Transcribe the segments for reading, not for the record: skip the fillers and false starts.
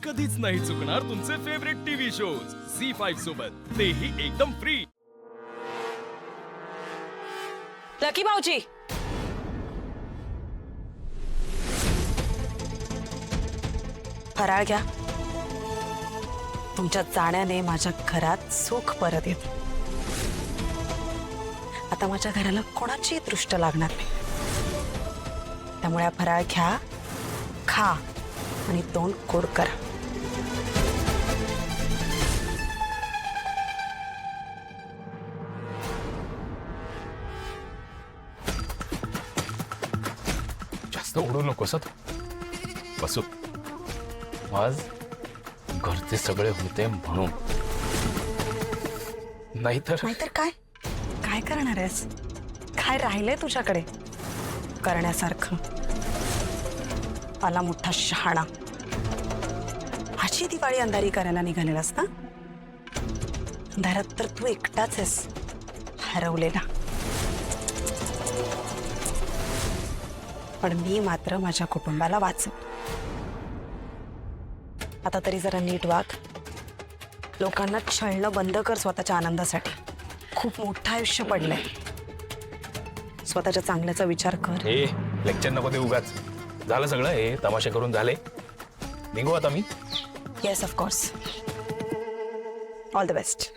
कधीच नाही चुकणार तुमचे फेवरेट टीव्ही शोज झी5 सोबत, तेही एकदम फ्री। लकी भाऊजी, फराळ घ्या। तुमच्या जाण्याने माझ्या घरात सुख परत येत। आता माझ्या घराला कोणाची दृष्ट लागणार नाही, त्यामुळे फराळ घ्या, खा आणि तोंड गोड करा। जास्त ओढू नकोस बसू, आज घरचे सगळे होते म्हणून, नाहीतर काय काय करणार आहेस? काय राहिलंय तुझ्याकडे करण्यासारखं? आला मोठा शहाणा, अशी दिवाळी अंधारी करायला निघालेलास ना? अंधारात तर तू एकटाच आहेस हरवलेला, पण मी मात्र माझ्या कुटुंबाला वाचव। आता तरी जरा नीट वाग, लोकांना छळणं बंद कर स्वतःच्या आनंदासाठी। खूप मोठं आयुष्य पडलंय, स्वतःच्या चांगल्याचा विचार कर। हे लेक्चर नको दे उगाच, झालं सगळं, हे तमाशे करून झाले, निघू आता मी। Yes of course, all the best.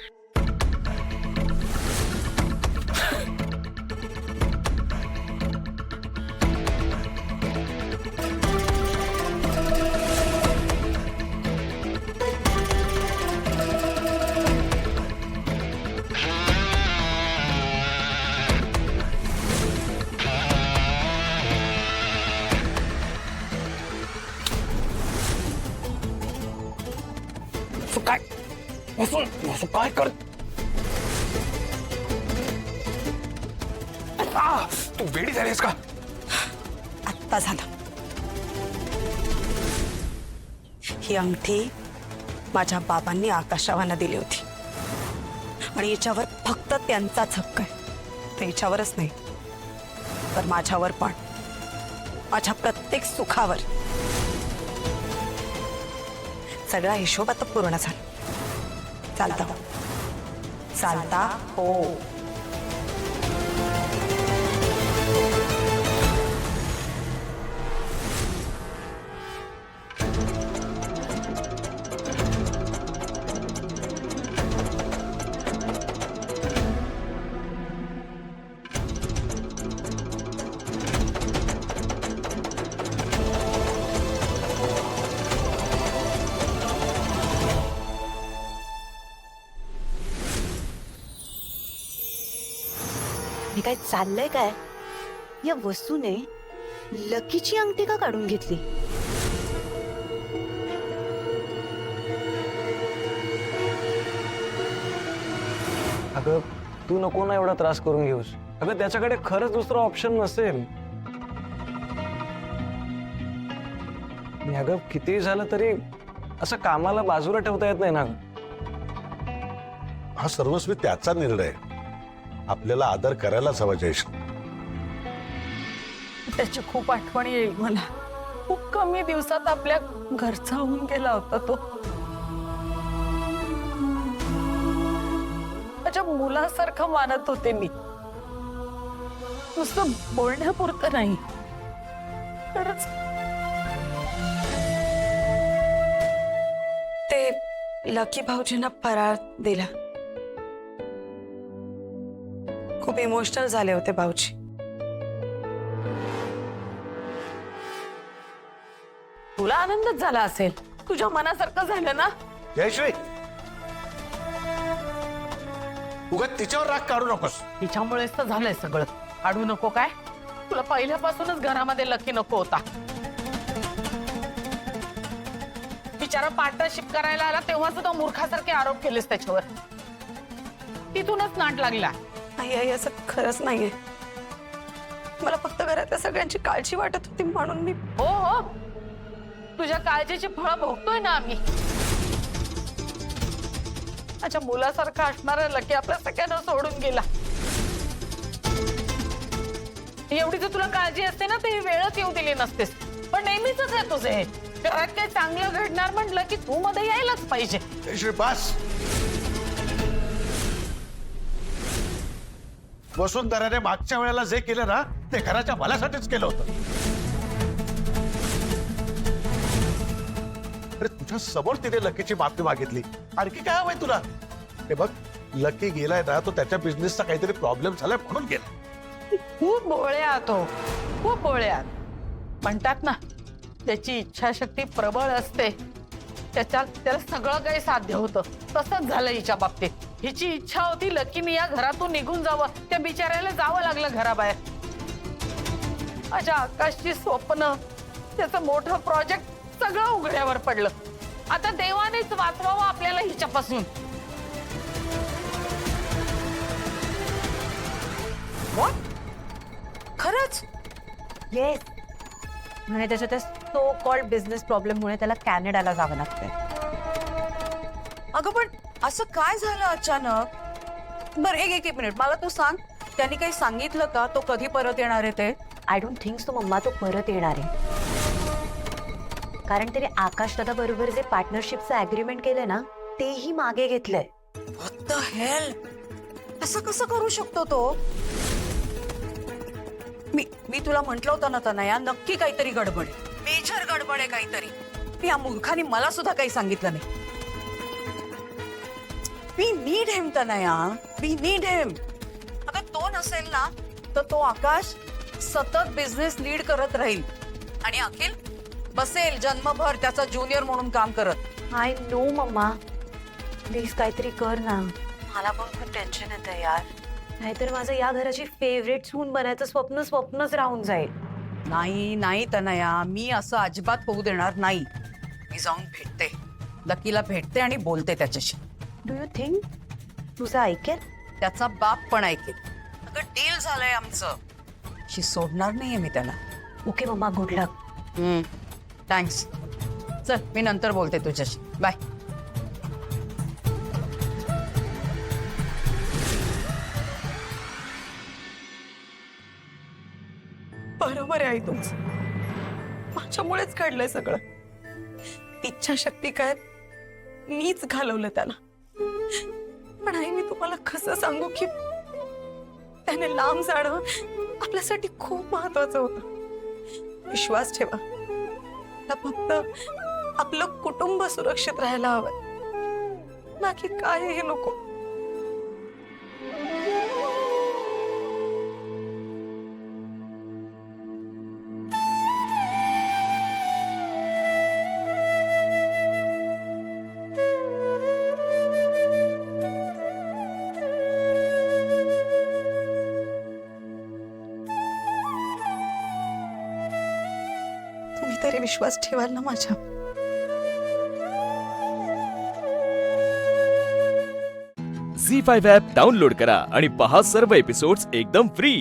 काय कर तू वेडी झालीस का? आत्ता झालं। ही अंगठी माझ्या बाबांनी आकाशावांना दिली होती आणि याच्यावर फक्त त्यांचाच हक्क आहे। ते याच्यावरच नाही तर माझ्यावर पण, माझ्या प्रत्येक सुखावर। सगळा हिशोब आता पूर्ण झाला। चालता चालता हो। हे काय चाललंय काय? या वस्तूने लकीची अंगठी का काढून घेतली? अगं तू नको ना एवढा त्रास करून घेऊस। अगं त्याच्याकडे खरंच दुसरा ऑप्शन नसेल। अगं किती झालं तरी असं कामाला बाजूला ठेवता येत नाही ना। हा सर्वस्वी त्याचा निर्णय, आपल्याला आदर करायलाच हवा। जयश्री, त्याची खूप आठवण येईल मला। खूप कमी दिवसात आपल्या घरचा होऊन गेला होता तो। माझ्या मुलासारखं मानत होते मी, नुसतं बोलण्यापुरतं नाही, खरंच। ते लकी भाऊजींना फराळ दिला। खूप इमोशनल झाले होते भाऊजी। तुला आनंदच झाला असेल, तुझ्या मनासारखं झालं ना? जयश्री, उगाच तिच्यावर राग काढू नकोस। तिच्यामुळेच तर झालंय सगळं। काढू नको काय? तुला पहिल्यापासूनच घरामध्ये लकी नको होता। बिचारा पार्टनरशिप करायला आला तेव्हा सुद्धा मूर्खासारखे आरोप केलेस त्याच्यावर, तिथूनच नाट लागला। आई असं खरंच नाहीये, मला फक्त घरातल्या सगळ्यांची काळजी वाटत होती म्हणून मी। हो हो, तुझ्या काळजीची फळं भोगतोय ना आम्ही। माझ्या मुलासारखा असणारा लकी आपल्या सगळ्यांना सोडून गेला। एवढी जर तुला काळजी असते ना, तर ही वेळच येऊ दिली नसतेस। पण नेहमीच आहे तुझे, घरात काही चांगलं घडणार म्हटलं की तू मध्ये यायलाच पाहिजे. बस. वसुंधराने मागच्या वेळेला जे केलं ना ते घराच्या भल्यासाठीच केलं होतं. अरे तुझ्या समोर तिने लकीची माफी मागितली, आणखी काय हवंय तुला? हे बघ, लकी गेलाय ना, तो त्याच्या बिझनेसचा काहीतरी प्रॉब्लेम झालाय म्हणून गेला. खूप भोळ्या तो, खूप भोळ्या. म्हणतात ना, त्याची इच्छाशक्ती प्रबळ असते, त्याला सगळं काही साध्य होतं. तसंच झालं हिच्या बाबतीत. हिची इच्छा होती लकीने या घरातून निघून जावं, त्या बिचाऱ्याला जावं लागलं घराबाहेर. माझ्या आकाशची स्वप्न, त्याचं मोठं प्रोजेक्ट सगळं उघड्यावर पडलं. आता देवानेच वाचवावं आपल्याला हिच्यापासून. खरंच? येस. म्हणे त्याच्या त्या सो कॉल्ड बिझनेस प्रॉब्लेममुळे त्याला कॅनडाला जावं लागतंय. अगं पण असं काय झालं अचानक? बरं एक मिनिट, मला तू सांग, त्यांनी काही सांगितलं का तो कधी परत येणार आहे ते? आय डोंट थिंक सो मम्मा तो परत येणार आहे. कारण त्याने आकाश दादा बरोबर जे पार्टनरशिपचं अग्रीमेंट केलंय ना, तेही मागे घेतलंय. What the hell? असं कसं करू शकतो तो? मी तुला म्हंटल होतं ना तनया, नक्की काहीतरी गडबड आहे, मेजर गडबड आहे काहीतरी. या मूर्खाने मला सुद्धा काही सांगितलं नाही. We need him Tanaya, we need हिम. अगं तो नसेल ना तर तो आकाश सतत बिझनेस लीड करत राहील आणि अखिल बसेल जन्मभर त्याचा ज्युनियर म्हणून काम करत. आय नो मम्मा, प्लीज काहीतरी कर ना. मला पण खूप टेन्शन येतं यार. नाहीतर माझं या घराची फेवरेट सून बनायचं स्वप्नच राहून जाईल. नाही तनया, मी असं अजिबात होऊ देणार नाही. मी जाऊन भेटते लकीला, भेटते आणि बोलते त्याच्याशी. डू यू थिंक तुझं ऐकेल? त्याचा बाप पण ऐकेल. अगं डील झालंय आमचं, शी सोडणार नाहीये मी त्याला. ओके मम्मा, गुड लक. थँक्स. चल मी नंतर बोलते तुझ्याशी. बाय. बरोबर आहे तुमचं, माझ्यामुळेच घडलंय सगळं. इच्छाशक्ती काय मीच घालवलं त्याला. पण आई, मी तुम्हाला कसं सांगू की त्याने लांब जाणं आपल्यासाठी खूप महत्वाचं होतं. विश्वास ठेवा, मला फक्त आपलं कुटुंब सुरक्षित राहायला हवं, बाकी काय हे नको. तुम्ही तरी विश्वास ठेवाल ना माझ्या? झी5 ॲप डाउनलोड करा आणि पहा सर्व एपिसोड्स एकदम फ्री.